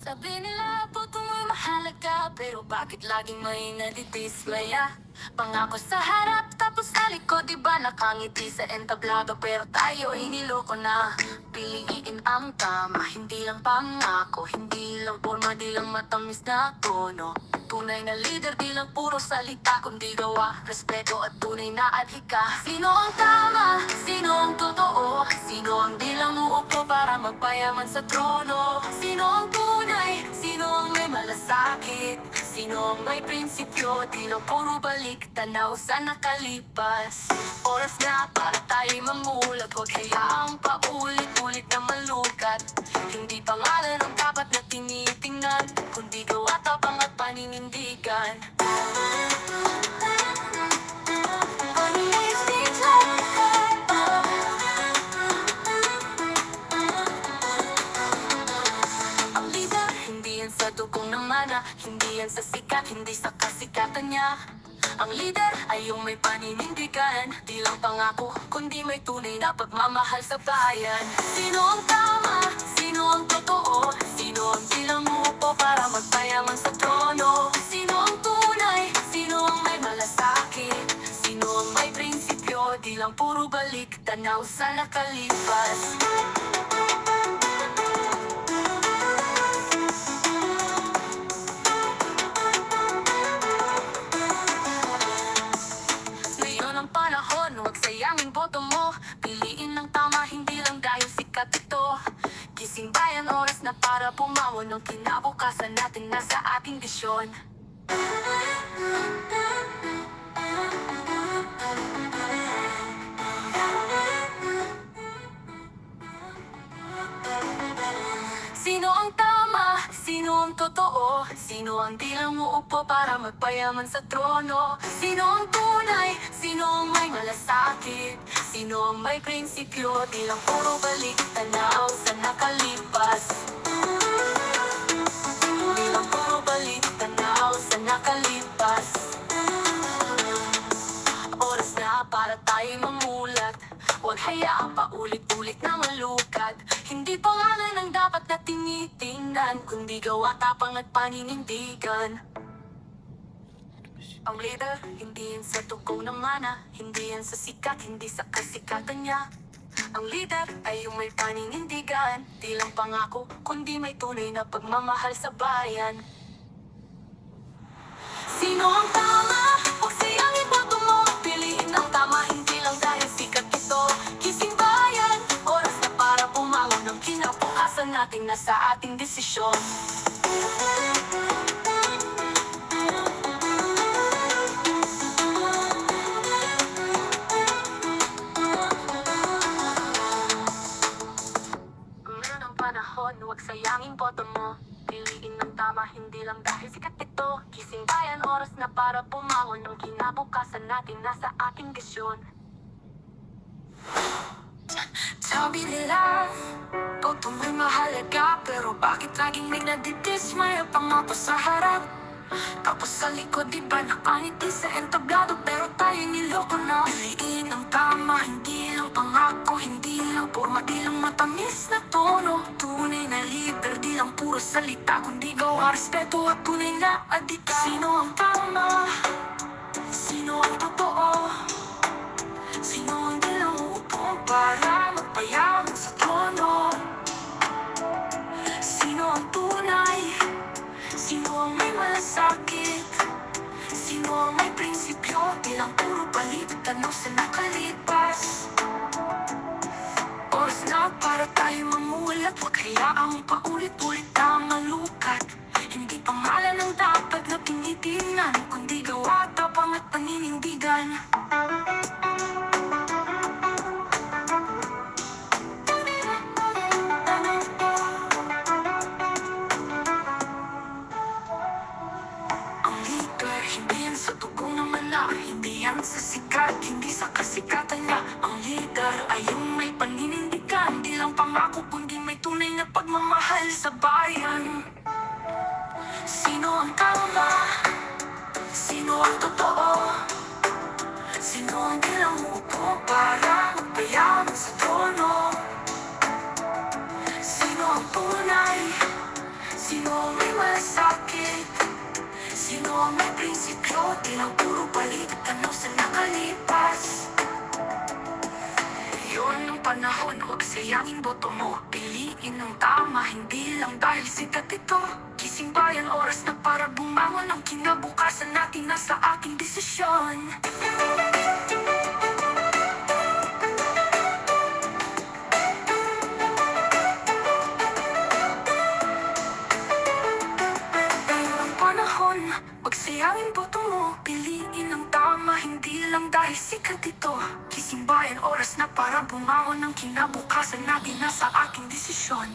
Sabi nila puto mo'y mahalaga, pero bakit laging may nadidismaya? Pangako sa harap, tapos sa likod, diba nakangiti sa entablado? Pero tayo ay niloko na. Piliin ang tama, hindi lang pangako, hindi lang forma, di lang matamis na tono. Tunay na leader, di lang puro salita, kundi gawa, respeto at tunay na adhika. Sino ang tama? Sino ang totoo? Sino ang di lang uupo para magpayaman sa trono? Sino ang tunay? Sino ang may malasakit? Sino ang may prinsipyo? Di lang puro balik tanaw sa nakalipas. Oras na para tayo mamulat, huwag hayaang paulit-ulit na malukat. Hindi pangalan ang dapat na tinitingnan, kundi gawa, tapang at paninindigan. Ang leader, hindi yan sa dugong ng mana, hindi yan sa sikat, hindi sa kasikatan niya. Ang leader ay yung may paninindigan, di lang pangako, kundi may tunay na pagmamahal sa bayan. Sino ang tama? Sino ang totoo? Sino ang di lang uupo para magpayaman sa trono? Sino ang tunay? Sino ang may malasakit? Sino ang may prinsipyo? Di lang puro balik tanaw sa nakalipas. Ngayon ang panahon, huwag sayangin boto mo. Piliin ng tama, hindi lang dahil sikat ito. Gising bayan, oras na para pumawon ng kinabukasan natin nasa ating bisyon. Sino ang tama? Sino ang totoo? Sino ang di lang uupo para magpayaman sa trono? Sino ang tunay? Sino ang may malasakit? Sino ang may prinsipyo? Di lang puro balik tanaw sa nakalipas. Di lang puro balik tanaw sa nakalipas. Oras na para tayo mamulat, huwag hayaang paulit-ulit na malukat. Hindi pangalan ang dapat na tinitingnan, kundi gawa, tapang at paninindigan. Ang leader, hindi yan sa tugaw ng mana, hindi yan sa sikat, hindi sa kasikatan niya. Ang leader ay yung may paninindigan, di lang pangako, kundi may tunay na pagmamahal sa bayan. Sino ang tama? Huwag sayangin boto mo. Piliin ang tama, hindi lang dahil sikat ito. Gising bayan, oras na para pumangon ng kinabukasan natin nasa ating desisyon. Ngayon ang panahon, huwag sayangin boto mo. Piliin ng tama, hindi lang dahil sikat ito. Gising bayan, oras na para pumangon ng kinabukasan natin nasa ating desisyon. Sabi nila, boto mo'y mahalaga, pero bakit laging may nadidismaya? Pangako sa harap, tapos sa likod, diba nakangiti sa entablado? Pero tayo niloko na. Piliin ang tama, hindi lang pangako, hindi lang forma, di lang matamis na tono. Tunay na leader, di lang puro salita, kundi gawa, respeto at tunay na adhika. Sino ang tama? Sino ang totoo? Sino ang di lang uupo para magpayaman sa trono? Sino ang tunay? Sino ang may malasakit? Sino ang may prinsipyo? Di lang puro balik tanaw sa nakalipas. Oras na para tayo mamulat, huwag hayaang paulit-ulit na malukat. Hindi pangalan ang dapat na tinitingnan, kundi gawa, tapang at paninindigan. Ang leader, hindi yan sa dugong ng mana, hindi yan sa sikat, hindi sa kasikatan niya. Ang leader ay yung may paninindigan, di lang pangako, kundi may tunay na pagmamahal sa bayan. Sino ang tama? Sino ang totoo? Sino ang di lang uupo para magpayaman sa trono? Sino ang tunay? Sino ang may malasakit? Sino ang may prinsipyo? Di lang puro palit tanong sa nakalipas. Yun ang panahon, huwag sayangin boto mo. Piliin ang tama, hindi lang dahil sikat ito. Gising bayan, oras na para bumangon. Ang kinabukasan natin nasa ating desisyon. Ang panahon, pagsayangin boto mo. Piliin ang tama, hindi lang dahil sikat ito. Gising bayan, oras na para bumangon. Ang kinabukasan natin nasa aking desisyon.